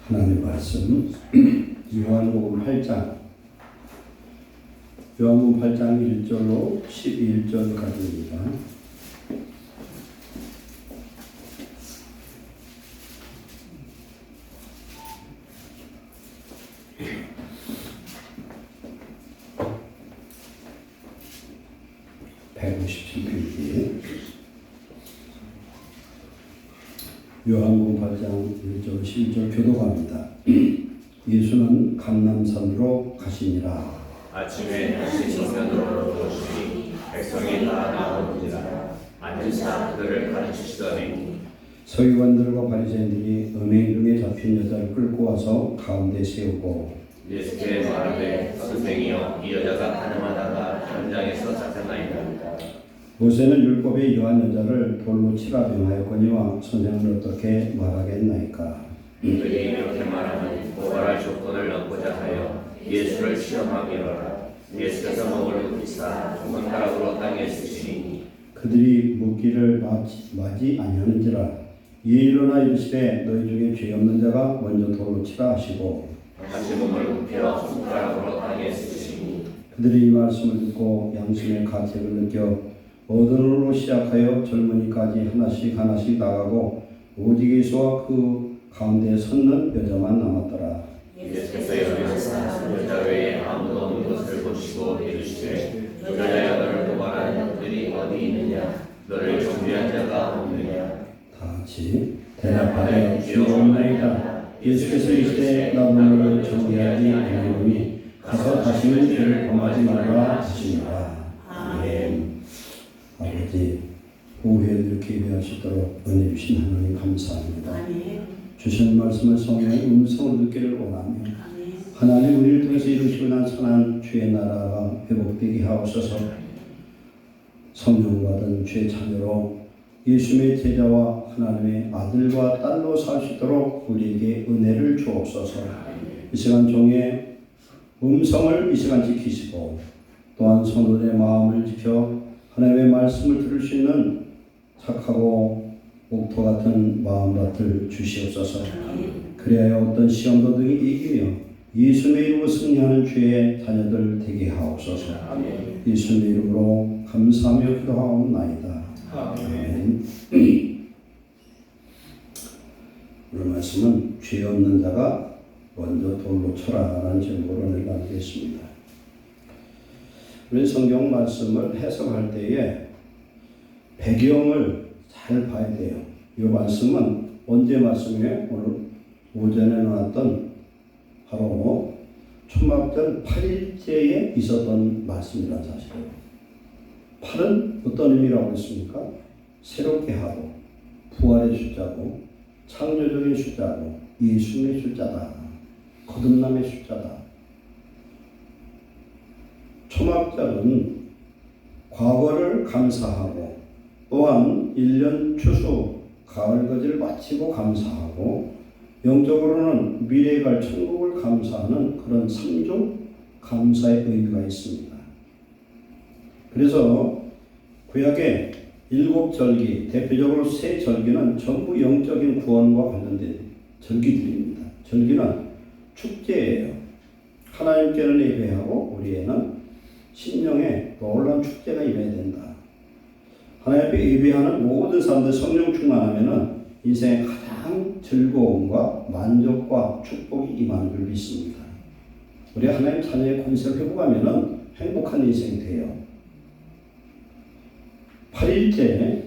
하나님 말씀 요한복음 8장 1절로 11절까지입니다. 요한복음 8장 1절 11절 교도관입니다. 예수는 감람산으로 가시니라. 아침에 다시 성전으로 들어오시니 백성이 다 나오니라. 앉으사 그들을 가르치시더니 서기관들과 바리새인들이 음행 중에 잡힌 여자를 끌고 와서 가운데 세우고 예수께 말하되 선생이여 이 여자가 가늠하다가 현장에서 잡혔나이다. 모세는 율법에 이러한 여자를 돌로 치라 명하였거니와 선생은 어떻게 말하겠나이까. 그들이 이렇게 말하면 고발할 조건을 얻고자 하여 예수를 시험하기로라. 예수께서 목을 굽히사 손가락으로 땅에 쓰시니 그들이 묻기를 마지 아니하는지라. 이에 일어나 이르시되 너희 중에 죄 없는 자가 먼저 돌로 치라 하시고 다시 몸을 굽혀 손가락으로 땅에 쓰시니 그들이 이 말씀을 듣고 양심의 가책을 느껴 어른으로 시작하여 젊은이까지 하나씩 나가고 오직 예수와 그 가운데 섰는 여자만 남았더라. 예수께서 일어나사 여자 외에 아무도 없는 것을 보시고 이르시되 여자야 너를 고발하는 그들이 어디 있느냐. 너를 정죄한 자가 없느냐. 다 같이 대답하되 주옵나이다. 예수께서 이르시되 나도 너를 정죄하지 아니하노니 가서 다시는 죄를 범하지 말라 하시니라. 아멘. 아버지 오후에 이렇게 예배하시도록 은혜 주신 하나님 감사합니다. 주신 말씀을 성령의 음성으로 듣기를 원하며 하나님 우리를 통해서 이루시고 난 선한 주의 나라가 회복되게 하옵소서. 성령 받은 주의 자녀로 예수님의 제자와 하나님의 아들과 딸로 살 수 있도록 우리에게 은혜를 주옵소서. 이 시간 종의 음성을 이 시간 지키시고 또한 성도의 마음을 지켜 하나님의 말씀을 들을 수 있는 착하고 옥토 같은 마음밭을 주시옵소서. 그래야 어떤 시험도 등이 이기며 예수님의 이름으로 승리하는 주의 자녀들 되게 하옵소서. 예수님의 이름으로 감사하며 기도하옵나이다. 아멘. 오늘 말씀은 죄 없는 자가 먼저 돌로 쳐라라는 제목으로 나누겠습니다. 우리 성경 말씀을 해석할 때에 배경을 잘 봐야 돼요. 이 말씀은 언제 말씀이에요? 오늘 오전에 나왔던 바로 초막절 8일째에 있었던 말씀이라는 사실이에요. 8은 어떤 의미라고 했습니까? 새롭게 하고 부활의 숫자고 창조적인 숫자고 예수님의 숫자다. 거듭남의 숫자다. 초막절은 과거를 감사하고 또한 1년 추수 가을거지를 마치고 감사하고 영적으로는 미래에 갈 천국을 감사하는 그런 3종 감사의 의미가 있습니다. 그래서 구약의 7절기 대표적으로 세 절기는 전부 영적인 구원과 관련된 절기들입니다. 절기는 축제예요. 하나님께는 예배하고 우리에는 신령의 놀라운 축제가 임해야 된다. 하나님께 예배하는 모든 사람들 성령 충만하면은 인생의 가장 즐거움과 만족과 축복이 임하는 줄 믿습니다. 우리 하나님 자녀의 권세를 회복하면은 행복한 인생이 돼요. 8일째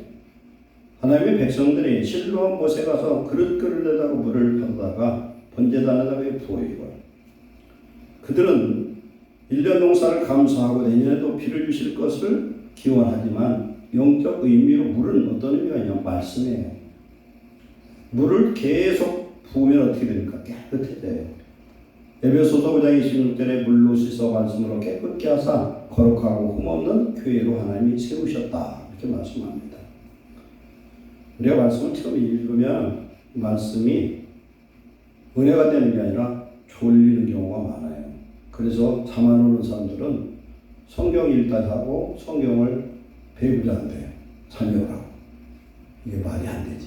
하나님의 백성들이 실로암 못에 가서 그릇 내다가 물을 받다가 번제단에다가 부어요. 그들은 1년 농사를 감사하고 내년에도 비를 주실 것을 기원하지만 영적 의미로 물은 어떤 의미가 있냐면 말씀이에요. 물을 계속 부으면 어떻게 됩니까? 깨끗해져요. 에베소서 5장 26절에 물로 씻어 말씀으로 깨끗게 하사 거룩하고 흠없는 교회로 하나님이 세우셨다. 이렇게 말씀합니다. 우리가 말씀을 처음 읽으면 말씀이 은혜가 되는 게 아니라 졸리는 경우가 많아요. 그래서 잠 안 오는 사람들은 성경 읽다 하고 성경을 배우지 않대요. 자녀라고. 이게 말이 안 되지.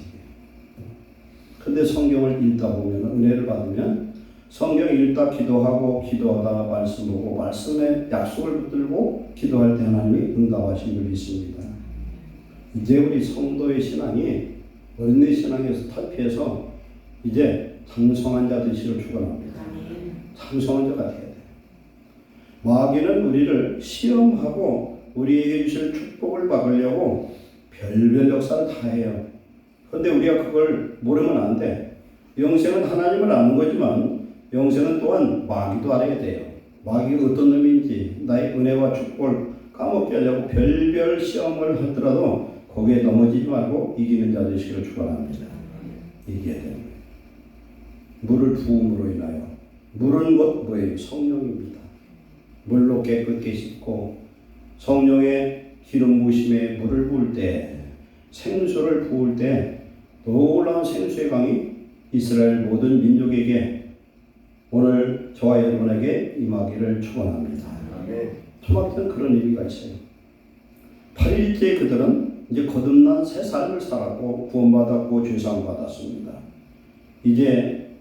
근데 성경을 읽다 보면, 은혜를 받으면 성경 읽다 기도하고 기도하다 말씀 보고 말씀에 약속을 붙들고 기도할 때 하나님이 응답하신 분이 있습니다. 이제 우리 성도의 신앙이 어린애 신앙에서 탈피해서 이제 장성한 자 되시기를 축원합니다. 장성한 자가 되어야 돼요. 마귀는 우리를 시험하고 우리에게 주실 축복을 막으려고 별별 역사를 다 해요. 그런데 우리가 그걸 모르면 안 돼. 영생은 하나님을 아는 거지만 영생은 또한 마귀도 알아야 돼요. 마귀가 어떤 놈인지 나의 은혜와 축복을 까먹게 하려고 별별 시험을 하더라도 거기에 넘어지지 말고 이기는 자 되시기를 축원합니다. 이겨야 되는 거예요. 물을 부음으로 인하여 물은 곧 뭐예요? 성령입니다. 물로 깨끗게 씻고 성령의 기름 부으심에 물을 부을 때 생수를 부을 때 놀라운 생수의 강이 이스라엘 모든 민족에게 오늘 저와 여러분에게 임하기를 축원합니다. 저한테는 그런 의미가 있어요. 8일째 그들은 이제 거듭난 새 삶을 살았고 구원받았고 죄사함 받았습니다. 이제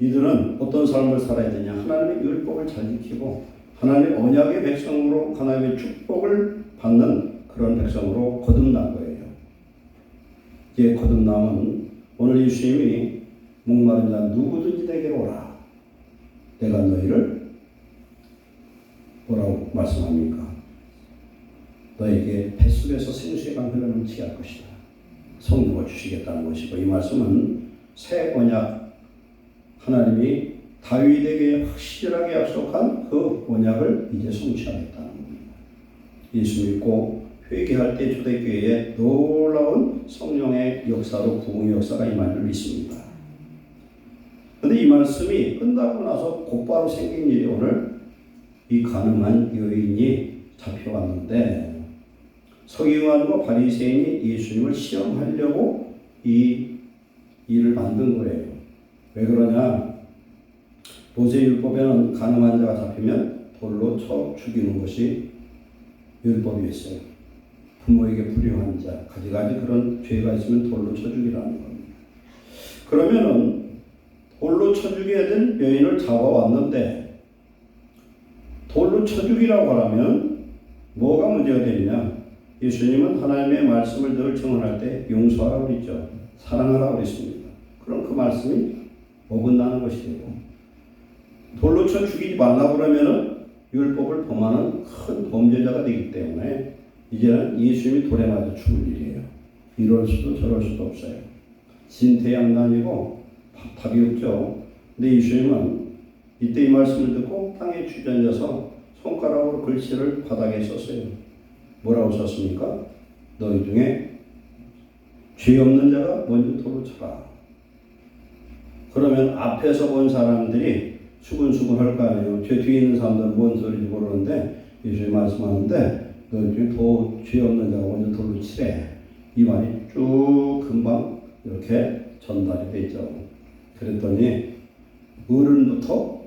이들은 어떤 삶을 살아야 되냐? 하나님의 율법을 잘 지키고 하나님의 언약의 백성으로 하나님의 축복을 받는 그런 백성으로 거듭난 거예요. 이제 거듭남은 오늘 예수님이 목마른 자 누구든지 내게로 오라. 내가 너희를 뭐라고 말씀합니까? 너에게 뱃속에서 생수의 강 흘러넘치게 할 것이다. 성령을 주시겠다는 것이고, 이 말씀은 새 언약, 하나님이 다윗에게 확실하게 약속한 그 언약을 이제 성취하겠다는 겁니다. 예수 믿고 회개할 때 초대교회에 놀라운 성령의 역사로 부흥의 역사가 임할 줄 믿습니다. 그런데 이 말씀이 끝나고 나서 곧바로 생긴 일이 오늘 이 가늠한 여인이 잡혀왔는데, 서기관과 바리새인이 예수님을 시험하려고 이 일을 만든 거예요. 왜 그러냐? 모세율법에는 가늠한 자가 잡히면 돌로 쳐 죽이는 것이 율법이었어요. 부모에게 불효한 자, 가지가지 그런 죄가 있으면 돌로 쳐 죽이라는 겁니다. 그러면은 돌로 쳐 죽여야 될 여인을 잡아왔는데 돌로 쳐 죽이라고 하면 뭐가 문제가 되느냐? 예수님은 하나님의 말씀을 늘 증언할 때 용서하라고 그랬죠. 사랑하라고 그랬습니다. 그럼 그 말씀이 어긋나는 것이 되고, 돌로 쳐 죽이지 말라고 그러면은 율법을 범하는 큰 범죄자가 되기 때문에 이제는 예수님이 돌에 맞아 죽을 일이에요. 이럴 수도 저럴 수도 없어요. 진퇴양난이고 답이 없죠. 근데 예수님은 이때 이 말씀을 듣고 땅에 주저앉아서 손가락으로 글씨를 바닥에 썼어요. 뭐라고 썼습니까? 너희 중에 죄 없는 자가 먼저 돌을 쳐라. 그러면 앞에서 본 사람들이 수근수근 할 거 아니에요. 죄 뒤에 있는 사람들은 뭔 소리인지 모르는데 예수님이 말씀하는데 너희 중에 죄 없는 자가 먼저 돌로 치래. 이 말이 쭉 금방 이렇게 전달이 되죠. 그랬더니 어른부터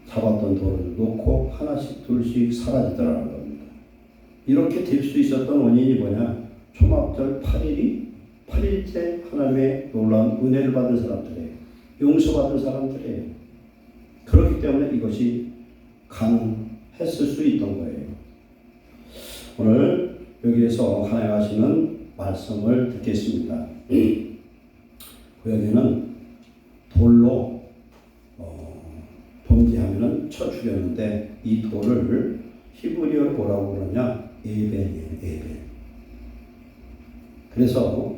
잡았던 돌을 놓고 하나씩 둘씩 사라지더라는 겁니다. 이렇게 될 수 있었던 원인이 뭐냐? 초막절 8일째 하나님의 놀라운 은혜를 받은 사람들이에요. 용서받은 사람들이에요. 그렇기 때문에 이것이 가능했을 수 있던 거예요. 오늘 여기에서 하나님 하시는 말씀을 듣겠습니다. 구약에는 돌로 범죄하면 쳐 죽였는데 이 돌을 히브리어로 뭐라고 그러냐? 에벤이에요. 에벤. 그래서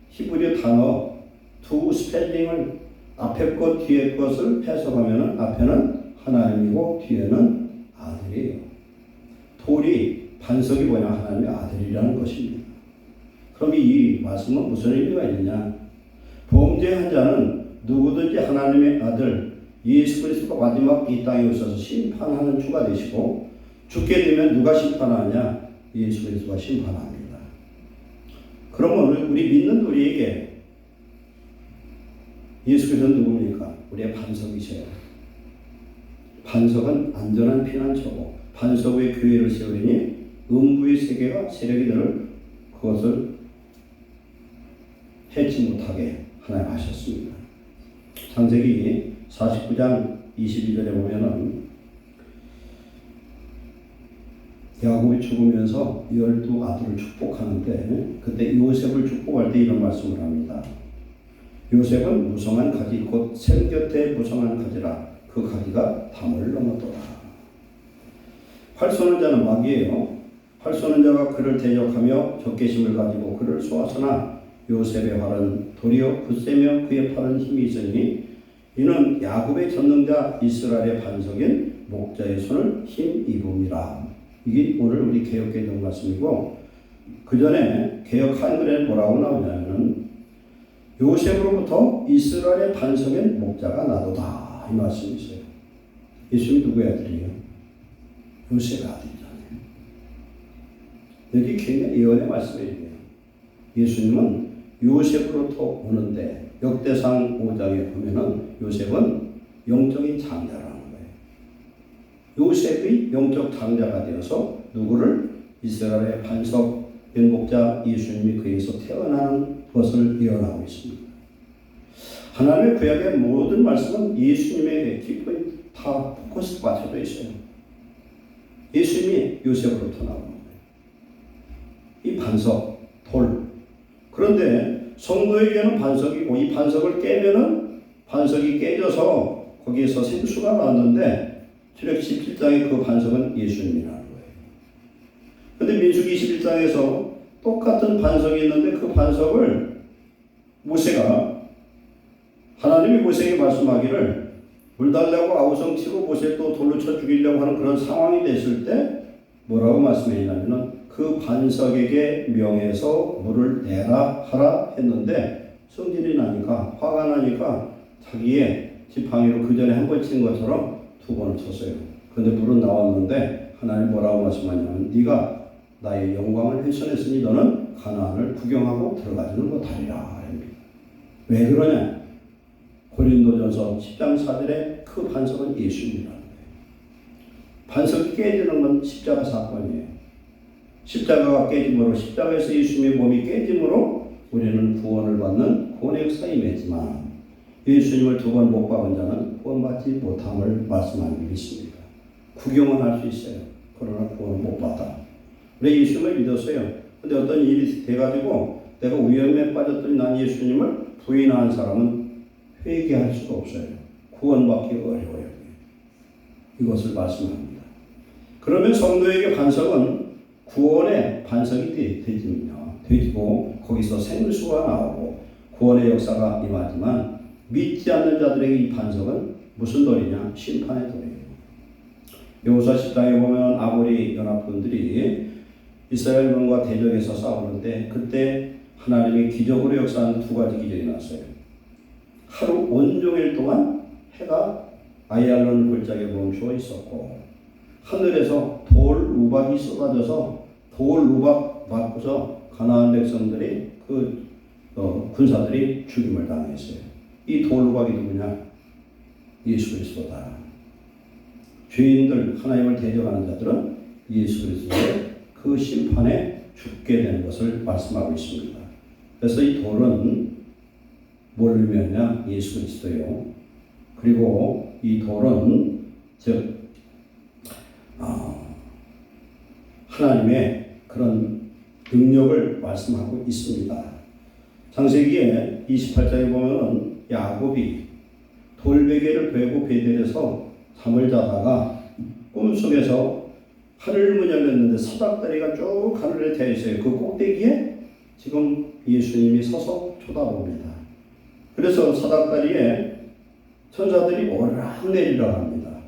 히브리어 단어 두 스펠링을 앞에 것 뒤에 것을 해석하면 앞에는 하나님이고 뒤에는 아들이에요. 돌이 반석이 뭐냐? 하나님의 아들이라는 것입니다. 그럼 이 말씀은 무슨 의미가 있느냐? 범죄한 자는 누구든지 하나님의 아들 예수 그리스도가 마지막 이 땅에 오셔서 심판하는 주가 되시고, 죽게 되면 누가 심판하느냐? 예수 그리스도가 심판합니다. 그러면 우리 믿는 우리에게 예수 그리스도는 누굽니까? 우리의 반석이세요. 반석은 안전한 피난처고 반석 위에 교회를 세우리니 음부의 세계가 세력이들을 그것을 해치 못하게 하나님 하셨습니다. 창세기 49장 22절에 보면은 야곱이 죽으면서 12아들을 축복하는데 그때 요셉을 축복할 때 이런 말씀을 합니다. 요셉은 무성한 가지 곧 샘 곁에 무성한 가지라 그 가지가 담을 넘었더라. 활 쏘는 자는 마귀예요. 활 쏘는 자가 그를 대적하며 적개심을 가지고 그를 쏘았으나 요셉의 활은 도리어 굳세며 그의 팔은 힘이 있으니 이는 야곱의 전능자 이스라엘의 반석인 목자의 손을 힘입음이라. 이게 오늘 우리 개역개정 말씀이고 그 전에 개역 한글에 뭐라고 나오냐면 요셉으로부터 이스라엘의 반석인 목자가 나도다 이 말씀이 있어요. 예수님이 누구의 아들이에요? 요셉의 아들이잖아요. 여기 굉장히 예언의 말씀이에요. 예수님은 요셉으로부터 오는데 역대상 5장에 보면은 요셉은 영적인 장자라는 거예요. 요셉이 영적 장자가 되어서 누구를 이스라엘의 반석 연복자 예수님이 그에서 태어나는 것을 예언하고 있습니다. 하나님의 구약의 모든 말씀은 예수님에게 기포에 다 포커스가 맞춰져 있어요. 예수님이 요셉으로부터 나오는 거예요. 이 반석, 돌. 그런데 성도에게는 반석이고 이 반석을 깨면은 반석이 깨져서 거기에서 생수가 나왔는데 출애굽 17장의 그 반석은 예수님이라는 거예요. 그런데 민수기 21장에서 똑같은 반석이 있는데 그 반석을 모세가 하나님이 모세에게 말씀하기를 물 달라고 아우성치고 모세를 또 돌로 쳐 죽이려고 하는 그런 상황이 됐을 때 뭐라고 말씀했냐면은 그 반석에게 명해서 물을 내라 하라 했는데 성질이 나니까 화가 나니까 자기의 지팡이로 그 전에 한 번 친 것처럼 2번을 쳤어요. 그런데 물은 나왔는데 하나님 뭐라고 말씀하냐면 네가 나의 영광을 훼손했으니 너는 가나안을 구경하고 들어가지는 못하리라. 왜 그러냐? 고린도전서 10장 4절에 그 반석은 예수님이라는 거예요. 반석이 깨지는 건 십자가 사건이에요. 십자가가 깨짐으로 십자가에서 예수님의 몸이 깨짐으로 우리는 구원을 받는 구원의 역사에 임했지만 예수님을 2번 못 박은 자는 구원받지 못함을 말씀하고 있습니다. 구경은 할 수 있어요. 그러나 구원을 못 받아. 왜 예수님을 믿었어요? 근데 어떤 일이 돼가지고 내가 위험에 빠졌더니 난 예수님을 부인하는 사람은 회개할 수가 없어요. 구원받기 어려워요. 이것을 말씀합니다. 그러면 성도에게 반석은 구원의 반석이 되지고 거기서 생수가 나오고 구원의 역사가 임하지만 믿지 않는 자들에게 이 반석은 무슨 돌이냐? 심판의 돌이에요. 여호수아 10장에 보면 아모리 연합군들이 이스라엘군과 대적해서 싸우는데 그때 하나님이 기적으로 역사한 2가지 기적이 났어요. 하루 온종일 동안 해가 아이알론 골짜기에 멈추어 있었고 하늘에서 돌 우박이 쏟아져서 돌 우박 맞고서 가나안 백성들이 군사들이 죽임을 당했어요. 이 돌 우박이 누구냐? 예수 그리스도다. 죄인들 하나님을 대적하는 자들은 예수 그리스도의 그 심판에 죽게 되는 것을 말씀하고 있습니다. 그래서 이 돌은 뭘 의미하냐? 예수 그리스도예요. 그리고 이 돌은 즉 하나님의 그런 능력을 말씀하고 있습니다. 창세기에 28장에 보면 야곱이 돌베개를 베고 베델에서 잠을 자다가 꿈속에서 하늘문이 열렸는데 사닥다리가 쭉 하늘에 대 있어요. 그 꼭대기에 지금 예수님이 서서 쳐다봅니다. 그래서 사닥다리에 천사들이 오르락내리락 합니다.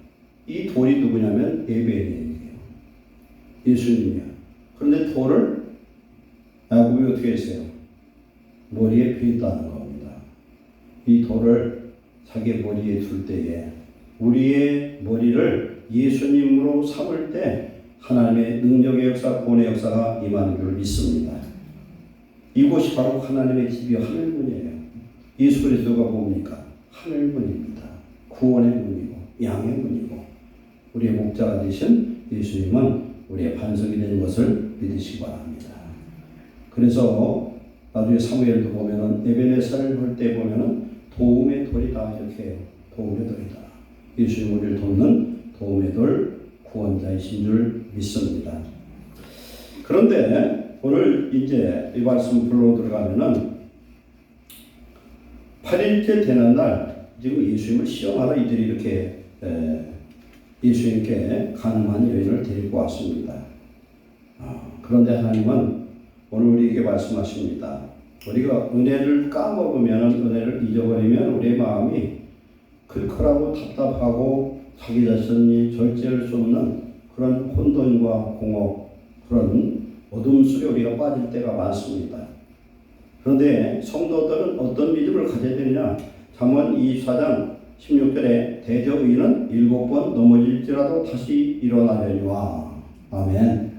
이 돌이 누구냐면 에베니엘이에요. 예수님이야. 그런데 돌을 야곱이 어떻게 했어요? 머리에 베었다는 겁니다. 이 돌을 자기 머리에 둘 때에 우리의 머리를 예수님으로 삼을 때 하나님의 능력의 역사, 구원의 역사가 임하는 줄 믿습니다. 이곳이 바로 하나님의 집이 하늘문이에요. 예수 그리스도가 뭡니까? 하늘문입니다. 구원의 문이고 양의 문이고 우리의 목자가 되신 예수님은 우리의 반석이 되는 것을 믿으시기 바랍니다. 그래서 나중에 사무엘도 보면은 에베네살을 할 때 보면은 도움의 돌이다 이렇게 해요. 도움의 돌이다. 예수님 우리를 돕는 도움의 돌 구원자이신 줄 믿습니다. 그런데 오늘 이제 이 말씀 불러 들어가면은 8일째 되는 날 지금 예수님을 시험하러 이들이 이렇게 예수님께 가늠한 여인을 데리고 왔습니다. 그런데 하나님은 오늘 우리에게 말씀하십니다. 우리가 은혜를 까먹으면, 은혜를 잊어버리면 우리의 마음이 클클하고 답답하고 자기 자신이 절제할 수 없는 그런 혼돈과 공허, 그런 어둠 속에 우리가 빠질 때가 많습니다. 그런데 성도들은 어떤 믿음을 가져야 되느냐? 잠언 24장 16절에 대저의인은 7번 넘어질지라도 다시 일어나려니와. 아멘.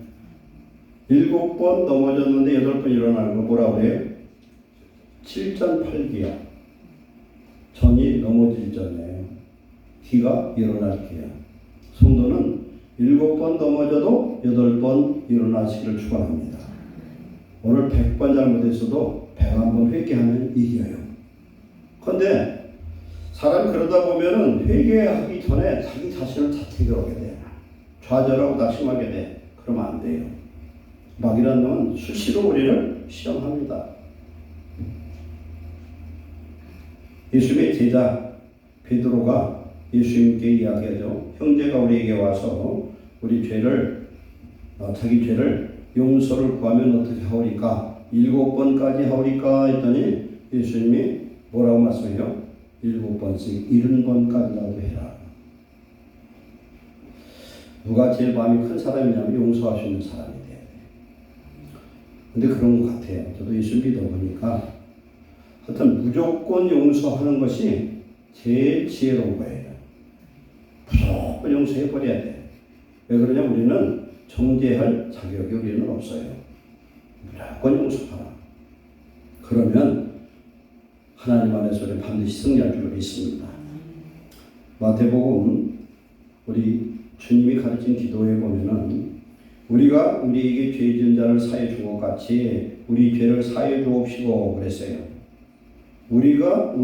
7번 넘어졌는데 8번 일어나는 거 뭐라고 그래요? 7전8기야. 전이 넘어질 전에 기가 일어날 기야. 성도는 7번 넘어져도 8번 일어나시기를 축원합니다. 오늘 100번 잘못했어도 101번 회개하면 이겨요. 그런데 사람이 그러다 보면은 회개하기 전에 자기 자신을 자책을 하게 돼. 좌절하고 낙심하게 돼. 그러면 안 돼요. 마귀라는 놈은 수시로 우리를 시험합니다. 예수님의 제자 베드로가 예수님께 이야기하죠. 형제가 우리에게 와서 우리 죄를 자기 죄를 용서를 구하면 어떻게 하오리까? 7번까지 하오리까? 했더니 예수님이 뭐라고 말씀해요? 7번씩 70번까지라도 해라. 누가 제일 마음이 큰 사람이냐면 용서할 수 있는 사람이 돼야 돼. 근데 그런 것 같아요. 저도 예수 믿어보니까 하여튼 무조건 용서하는 것이 제일 지혜로운 거예요. 무조건 용서해버려야 돼. 왜 그러냐? 우리는 정죄할 자격이 우리는 없어요. 무조건 용서하라. 그러면 하나님 안에서 우리는 반드시 승리할 줄 믿습니다. 마태복음 우리 주님이 가르친 기도에 보면은 우리가 우리에게 죄 지은 자를 사해 준 것 같이 우리 죄를 사해 주옵시고 그랬어요. 우리가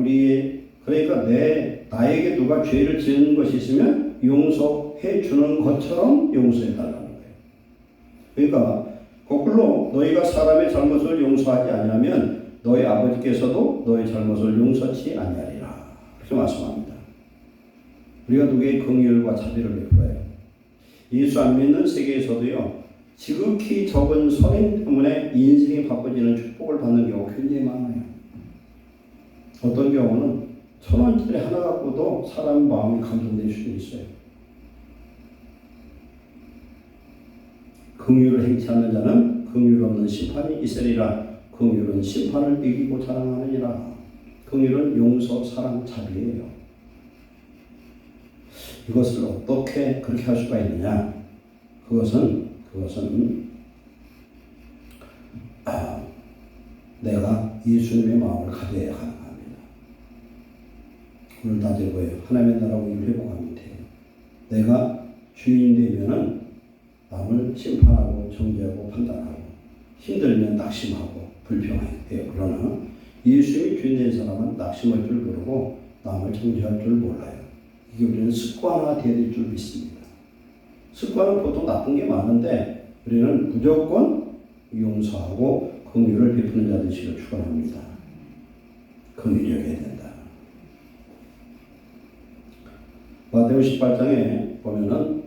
그러니까 나에게 누가 죄를 지은 것이 있으면 용서해 주는 것처럼 용서해 달라는 거예요. 그러니까 거꾸로 너희가 사람의 잘못을 용서하지 않으면 너희 아버지께서도 너희 잘못을 용서치 아니하리라. 그렇게 말씀합니다. 우리가 누구의 긍휼과 자비를 베풀어요. 예수 안 믿는 세계에서도요, 지극히 적은 선행 때문에 인생이 바꿔지는 축복을 받는 경우가 굉장히 많아요. 어떤 경우는 1,000원짜리 하나 갖고도 사람 마음이 감동될 수 있어요. 긍휼을 행치 않는 자는 긍휼 없는 심판이 있으리라. 긍휼은 심판을 이기고 자랑하느니라. 긍휼은 용서, 사랑, 자비예요. 이것을 어떻게 그렇게 할 수가 있느냐? 그것은 내가 예수님의 마음을 가져야 가능합니다. 오늘 다들 뭐예요? 하나님의 나라 우리를 회복하면 돼요. 내가 주인 되면은 남을 심판하고 정죄하고 판단하고 힘들면 낙심하고 불평해요. 그러나 예수님이 주인 된 사람은 낙심할 줄 모르고 남을 정죄할 줄 몰라요. 이게 우리는 습관화되어야 될 줄 믿습니다. 습관은 보통 나쁜 게 많은데 우리는 무조건 용서하고 긍휼을 베푸는 자 되시기를 축원합니다. 긍휼하게 된다. 마태오 18장에 보면은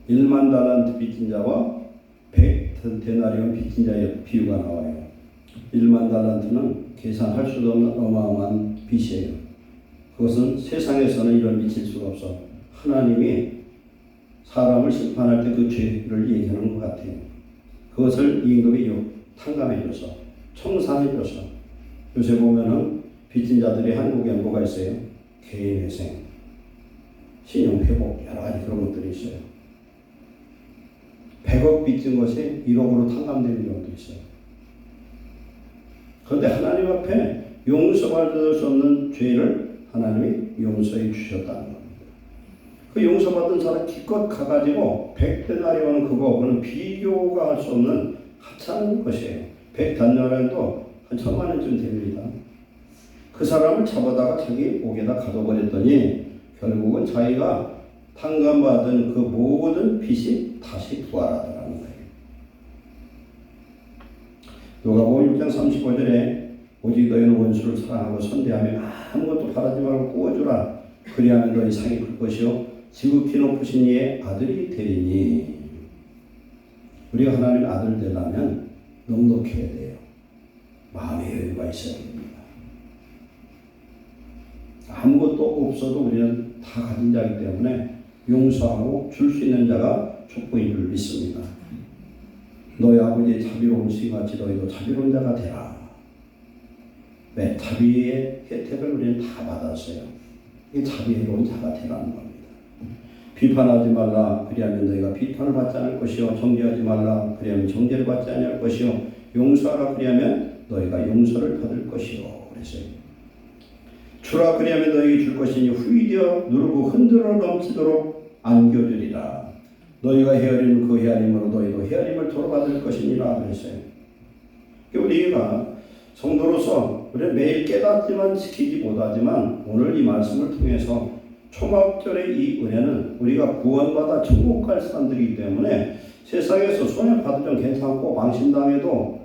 1만 달란트 빚진 자와 100데나리온 빚진 자의 비유가 나와요. 1만 달란트는 계산할 수도 없는 어마어마한 빚이에요. 그것은 세상에서는 이런 미칠 수가 없어. 하나님이 사람을 심판할 때 그 죄를 얘기하는 것 같아요. 그것을 임금이 탕감해줘서 청산해줘서 요새 보면은 빚진 자들이 한국에 뭐가 있어요? 개인회생, 신용회복 여러 가지 그런 것들이 있어요. 100억 빚진 것이 1억으로 탕감되는 경우도 있어요. 그런데 하나님 앞에 용서받을 수 없는 죄를 하나님이 용서해 주셨다는 겁니다. 그 용서받은 사람 기껏 가가지고 100데나리온은 그거는 비교가 할 수 없는 하찮은 것이에요. 100데나리온도 한 1,000만 원쯤 됩니다. 그 사람을 잡아다가 자기 옥에다 가둬버렸더니 결국은 자기가 탕감받은 그 모든 빚이 다시 부활하더라는 거예요. 누가복음 6장 35절에 오직 너희는 원수를 사랑하고 선대하며 아무것도 바라지 말고 구워주라. 그리하면 너희 상이 클 것이요 지극히 높으신 이의 아들이 되리니. 우리가 하나님의 아들 되려면 넉넉해야 돼요. 마음의 여유가 있어야 됩니다. 아무것도 없어도 우리는 다 가진 자이기 때문에 용서하고 줄 수 있는 자가 족보인 줄 믿습니다. 너희 아버지의 자비로운 시같이 너희도 자비로운 자가 되라. 왜? 자비의 혜택을 우리는 다 받았어요. 이 자비로운 자가 되라는 겁니다. 비판하지 말라. 그리하면 너희가 비판을 받지 않을 것이요 정죄하지 말라. 그리하면 정죄를 받지 않을 것이요 용서하라. 그리하면 너희가 용서를 받을 것이요. 그랬어요. 주라. 그리하면 너희에게 줄 것이니 후이되어 누르고 흔들어 넘치도록 안겨주리라. 너희가 헤아리는 그 헤아림으로 너희도 헤아림을 도로받을 것이니라. 그랬어요. 우리가 성도로서 우리 매일 깨닫지만 지키지 못하지만 오늘 이 말씀을 통해서 초막절의 이 은혜는 우리가 구원받아 천국 갈 사람들이기 때문에 세상에서 손해받아도 좀 괜찮고 망신당해도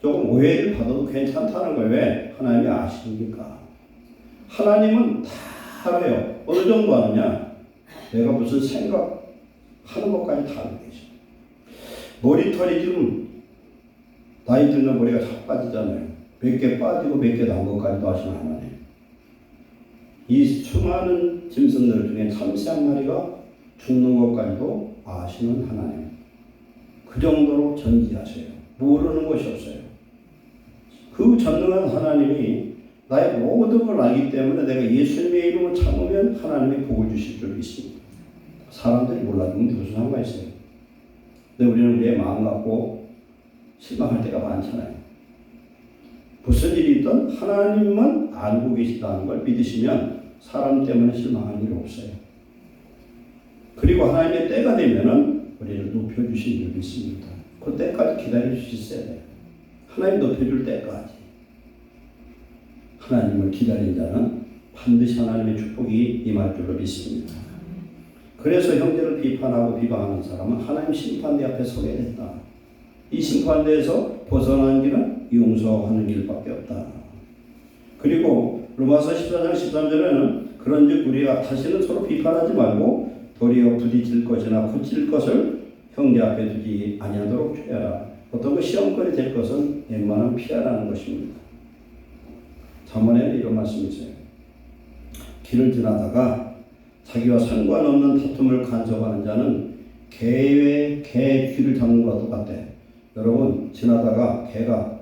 조금 오해를 받아도 괜찮다는 거예요. 왜? 하나님이 아십니까? 하나님은 다 알아요. 어느 정도 아느냐? 내가 무슨 생각하는 것까지 다 알고 계셔. 머리털이 지금 나이 들면 머리가 잘 빠지잖아요. 몇 개 빠지고 몇 개 나온 것까지도 아시는 하나님. 이 수많은 짐승들 중에 참새 한 마리가 죽는 것까지도 아시는 하나님. 그 정도로 전지하세요. 모르는 것이 없어요. 그 전능한 하나님이 나의 모든 걸 알기 때문에 내가 예수님의 이름을 참으면 하나님이 복을 주실 줄 믿습니다. 사람들이 몰라주면 무슨 상관이 있어요. 근데 우리는 우리의 마음 갖고 실망할 때가 많잖아요. 무슨 일이 있든 하나님만 알고 계시다는 걸 믿으시면 사람 때문에 실망할 일이 없어요. 그리고 하나님의 때가 되면은 우리를 높여주신 줄 믿습니다. 그 때까지 기다려 주셨어야 돼요. 하나님 높여줄 때까지. 하나님을 기다린 자는 반드시 하나님의 축복이 임할 줄로 믿습니다. 그래서 형제를 비판하고 비방하는 사람은 하나님 심판대 앞에 서게 됐다. 이 심판대에서 벗어난 길은 용서하는 길밖에 없다. 그리고 로마서 14장 13절에는 그런즉 우리가 다시는 서로 비판하지 말고 도리어 부딪힐 것이나 고칠 것을 형제 앞에 두지 아니하도록 피하라. 어떤 그 시험거리 될 것은 웬만하면 피하라는 것입니다. 잠언에는 이런 말씀이 있어요. 길을 지나다가 자기와 상관없는 다툼을 간섭하는 자는 개 귀를 잡는 것과 똑같대. 여러분 지나다가 개가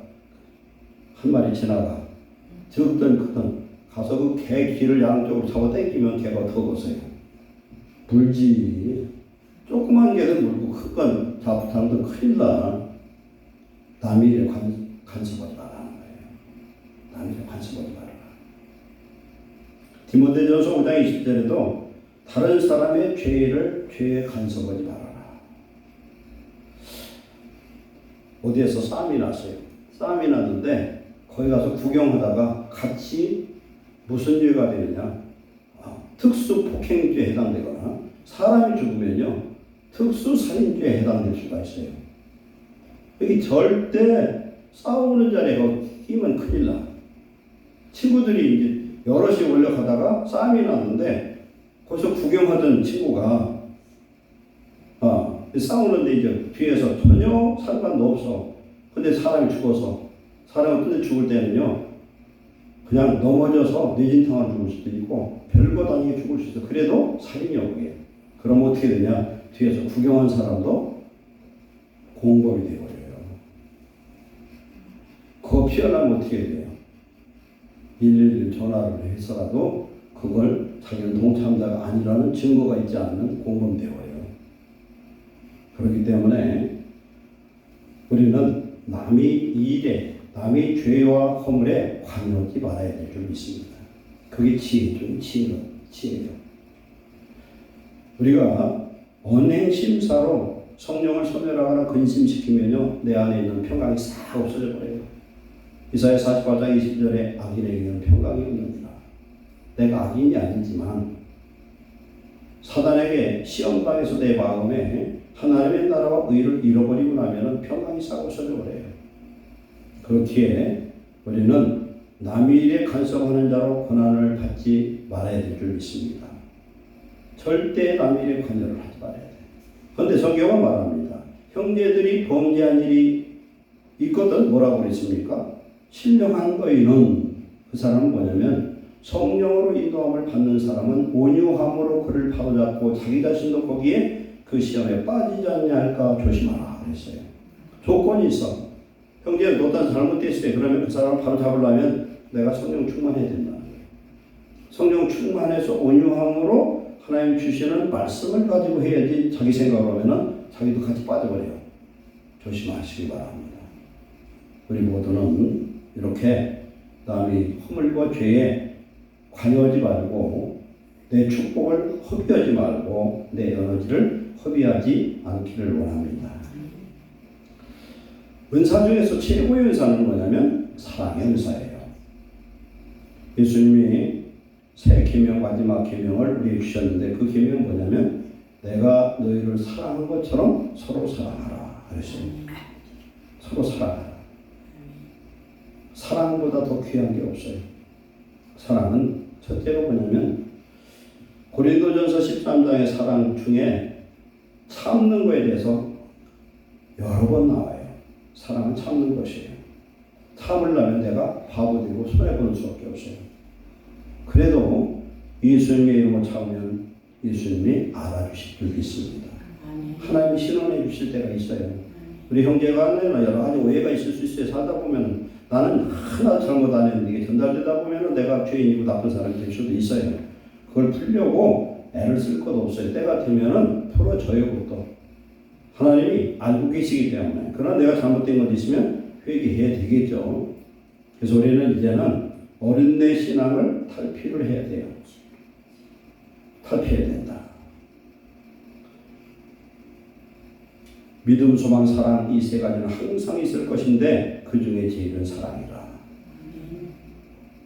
한 마리 지나가 적든 크든 가서 그 개 귀를 양쪽으로 잡아 당기면 개가 더 거세요. 물지. 조그만 개는 물고 큰 건 잡으면 큰일 나. 남의 일에 간섭하지 말라는 거예요. 남의 일에 간섭하지 말아라. 디모데전서 5장 20절에도 다른 사람의 죄에 간섭하지 말아라. 어디에서 싸움이 났어요. 싸움이 났는데 거기 가서 구경하다가 같이 무슨 죄가 되느냐. 특수폭행죄에 해당되거나 사람이 죽으면요. 특수살인죄에 해당될 수가 있어요. 여기 절대 싸우는 자리에 끼면 큰일 나. 친구들이 이제 여럿이 올려가다가 싸움이 났는데 거기서 구경하던 친구가 싸우는데 이제 뒤에서 전혀 상관도 없어. 근데 사람이 죽어서 사람이 근데 죽을 때는요 그냥 넘어져서 뇌진탕을 죽을 수도 있고 별것 아니게 죽을 수 있어. 그래도 살인이야 그게. 그럼 어떻게 되냐? 뒤에서 구경한 사람도 공범이 되어버려요. 그거 피하려면 어떻게 해야 돼요? 111 전화를 해서라도 그걸 자기는 동참자가 아니라는 증거가 있지 않는 공범되어요. 그렇기 때문에 우리는 남의 일에, 남의 죄와 허물에 관여하지 말아야 될 줄 믿습니다. 그게 지혜죠. 우리가 언행심사로 성령을 소멸하거나 근심시키면요 내 안에 있는 평강이 싹 없어져 버려요. 이사야 48장 20절에 악인에게는 평강이 없느니라. 내가 악인이 아니지만 사단에게 시험당해서 내 마음에 하나님의 나라와 의를 잃어버리고 나면 평강이 싹 없어져 버려요. 그렇기에 우리는 남의 일에 간섭하는 자로 고난을 받지 말아야 될 줄 믿습니다. 절대 남의 일에 관여를 하지 말아야 돼요. 그런데 성경은 말합니다. 형제들이 범죄한 일이 있거든 뭐라고 그랬습니까? 신령한 거인은 그 사람은 뭐냐면 성령으로 인도함을 받는 사람은 온유함으로 그를 바로잡고 자기 자신도 거기에 그 시험에 빠지지 않냐 할까 조심하라 그랬어요. 조건이 있어. 형제 너가 잘못됐을 때 그러면 그 사람을 바로잡으려면 내가 성령 충만해야 된다는 거예요. 성령 충만해서 온유함으로 하나님 주시는 말씀을 가지고 해야지 자기 생각으로 하면은 자기도 같이 빠져버려요. 조심하시기 바랍니다. 우리 모두는 이렇게 남의 허물과 죄에 관여하지 말고 내 축복을 허비하지 말고 내 에너지를 허비하지 않기를 원합니다. 은사 중에서 최고의 은사는 뭐냐면 사랑의 은사예요. 예수님이 새 계명 마지막 계명을 우리에게 주셨는데 그 계명은 뭐냐면 내가 너희를 사랑한 것처럼 서로 사랑하라 그랬어요. 서로 사랑하라. 사랑보다 더 귀한 게 없어요. 사랑은 첫째로 뭐냐면 고린도전서 13장의 사랑 중에 참는 거에 대해서 여러 번 나와요. 사랑은 참는 것이에요. 참으려면 내가 바보되고 손해보는 수밖에 없어요. 그래도 예수님의 이름을 참으면 예수님이 알아주실 줄 믿습니다. 하나님이 신원해 주실 때가 있어요. 우리 형제가 여러 가지 오해가 있을 수 있어요. 살다 보면 나는 하나 잘못 안 했는데 이게 전달되다 보면 내가 죄인이고 나쁜 사람이 될 수도 있어요. 그걸 풀려고 애를 쓸 것도 없어요. 때가 되면은 풀어져요. 그것도 하나님이 알고 계시기 때문에. 그러나 내가 잘못된 것 있으면 회개해야 되겠죠. 그래서 우리는 이제는 어린내 신앙을 탈피를 해야 돼요. 탈피해야 된다. 믿음, 소망, 사랑 이 세 가지는 항상 있을 것인데 그 중에 제일은 사랑이라.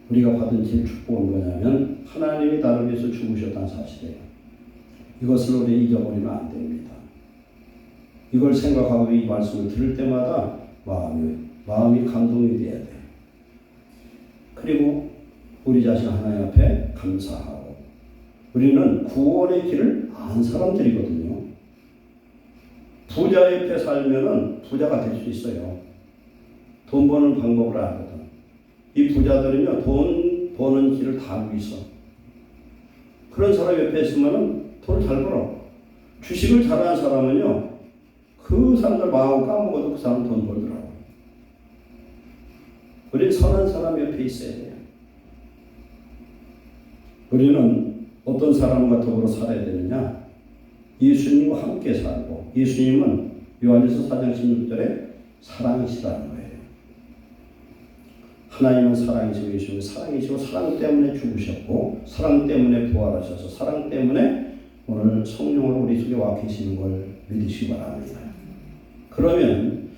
우리가 받은 제일 축복은 뭐냐면 하나님이 나를 위해서 죽으셨다는 사실이에요. 이것을 우리 잊어버리면 안 됩니다. 이걸 생각하고 이 말씀을 들을 때마다 마음이 감동이 돼야 돼요. 그리고 우리 자신 하나님 앞에 감사하고 우리는 구원의 길을 안 사람들이거든요. 부자 옆에 살면은 부자가 될 수 있어요. 돈 버는 방법을 알거든. 이 부자들은요, 돈 버는 길을 다 알고 있어. 그런 사람 옆에 있으면은 돈을 잘 벌어. 주식을 잘하는 사람은요, 그 사람들 마음 까먹어도 그 사람 돈 벌더라고. 우리는 선한 사람 옆에 있어야 돼요. 우리는 어떤 사람과 더불어 살아야 되느냐? 예수님과 함께 살고, 예수님은 요한일서 4장 16절에 사랑이시라는 거예요. 하나님은 사랑이시고 예수님은 사랑이시고 사랑 때문에 죽으셨고 사랑 때문에 부활하셔서 사랑 때문에 오늘 성령으로 우리 속에 와 계시는 걸 믿으시기 바랍니다. 그러면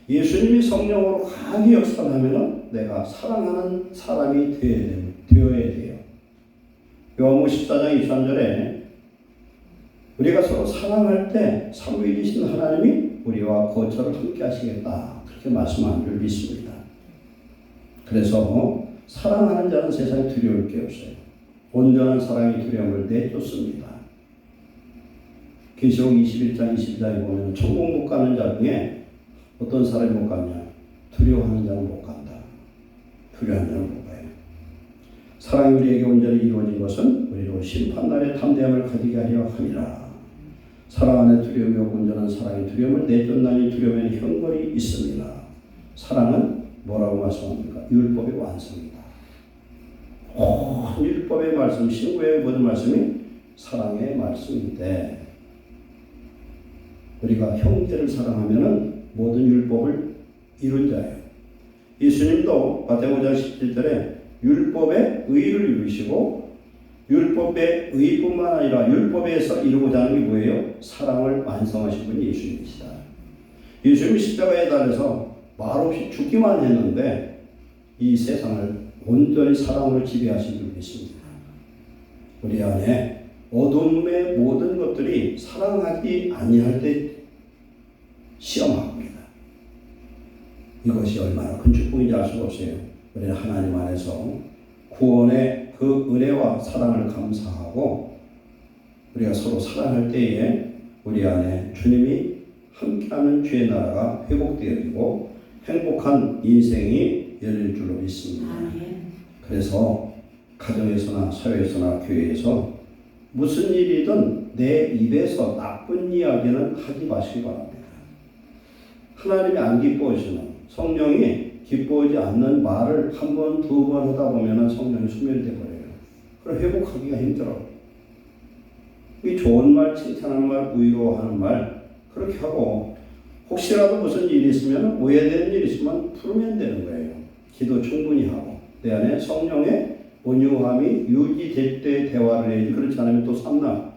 예수님이 성령으로 강하게 역사하면 내가 사랑하는 사람이 되어야 돼요. 요한복음 14장 23절에 우리가 서로 사랑할 때 삼위이신 하나님이 우리와 거처를 함께 하시겠다. 그렇게 말씀한 줄 믿습니다. 그래서 사랑하는 자는 세상에 두려울 게 없어요. 온전한 사랑이 두려움을 내쫓습니다. 계시록 21장 22장에 보면 천국 못 가는 자 중에 어떤 사람이 못 가냐? 두려워하는 자는 못 간다. 두려워하는 자는 못 가요. 사랑이 우리에게 온전히 이루어진 것은 우리로 심판날의 담대함을 가지게 하려 함이라. 사랑 안에 두려움이 없고 온전한 사랑이 두려움을 내쫓나니 두려움에는 형벌이 있습니다. 사랑은 뭐라고 말씀합니까? 율법의 완성이다. 율법의 말씀, 신구의 모든 말씀이 사랑의 말씀인데 우리가 형제를 사랑하면 모든 율법을 이룬 자예요. 예수님도 마태복음 5장 17절에 율법의 의를 이루시고 율법의 의뿐만 아니라 율법에서 이루고자 하는 게 뭐예요? 사랑을 완성하신 분이 예수님이시다. 예수님이 십자가에 달려서 말없이 죽기만 했는데 이 세상을 온전히 사랑으로 지배하신 줄 믿습니다. 우리 안에 어둠의 모든 것들이 사랑하지 아니할 때 시험합니다. 이것이 얼마나 큰 축복인지 알 수가 없어요. 우리는 하나님 안에서 구원의 그 은혜와 사랑을 감사하고 우리가 서로 사랑할 때에 우리 안에 주님이 함께하는 주의 나라가 회복되어지고 행복한 인생이 열릴 줄로 믿습니다. 그래서 가정에서나 사회에서나 교회에서 무슨 일이든 내 입에서 나쁜 이야기는 하지 마시기 바랍니다. 하나님이 안 기뻐하시는, 성령이 기뻐하지 않는 말을 한 번, 두 번 하다 보면 성령이 소멸돼 버려요. 그럼 회복하기가 힘들어. 이 좋은 말, 칭찬하는 말, 위로하는 말 그렇게 하고 혹시라도 무슨 일이 있으면 오해되는 일이 있으면 풀면 되는 거예요. 기도 충분히 하고 내 안에 성령의 온유함이 유지될 때 대화를 해야지. 그렇지 않으면 또 삼나.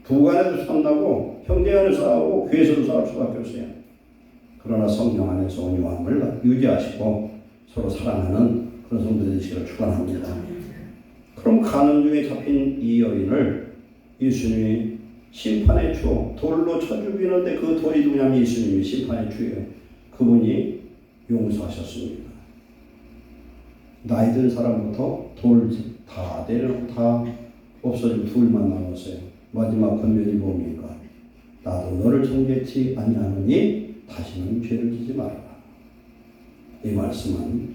부간에도 삼나고 형제 안에서 싸우고 교회에서도 싸울 수밖에 없어요. 그러나 성령 안에서 온유함을 유지하시고 서로 사랑하는 그런 성도 되시기를 축원합니다. 그럼 가는 중에 잡힌 이 여인을 예수님이 심판의 주, 돌로 쳐 죽이는데 그 돌이 누구냐면 예수님이 심판의 주예요. 그분이 용서하셨습니다. 나이 든 사람부터 돌 다 내려놓고 다 없어지고 둘만 남았어요. 마지막 권면이 뭡니까? 나도 너를 정죄치 아니하노니 다시는 죄를 지지 말아라. 이 말씀은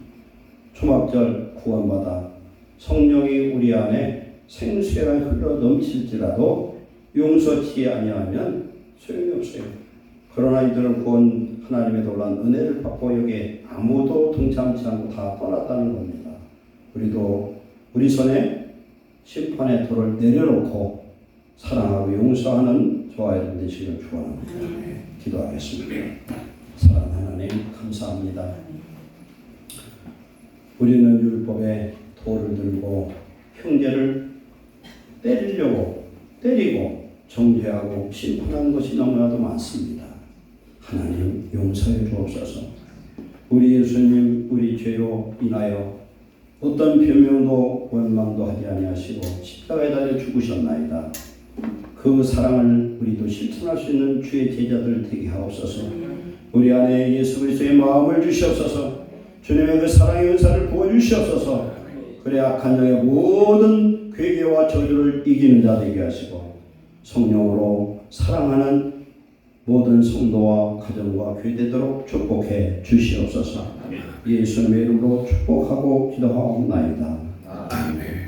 초막절 구원받아 성령이 우리 안에 생수가 흘러 넘칠지라도 용서치 아니하면 소용이 없어요. 그러나 이들은 구원 하나님의 놀라운 은혜를 받고 여기에 아무도 동참치 않고 다 떠났다는 겁니다. 우리도 우리 손에 심판의 돌을 내려놓고 사랑하고 용서하는 저와 여러분 되시길 축원합니다. 기도하겠습니다. 사랑하는 하나님 감사합니다. 우리는 율법에 돌을 들고 형제를 때리고 정죄하고 심판하는 것이 너무나도 많습니다. 하나님 용서해 주옵소서. 우리 예수님 우리 죄로 인하여 어떤 변명도 원망도 하지 아니하시고 십자가에 달려 죽으셨나이다. 그 사랑을 우리도 실천할 수 있는 주의 제자들 되게 하옵소서. 우리 안에 예수 그리스도의 마음을 주시옵소서. 주님의 그 사랑의 은사를 부어주시옵소서. 그래 악한 영의 모든 괴계와 저주를 이기는 자 되게 하시고 성령으로 사랑하는 모든 성도와 가정과 교회 되도록 축복해 주시옵소서. 예수님의 이름으로 축복하고 기도하옵나이다. 아멘.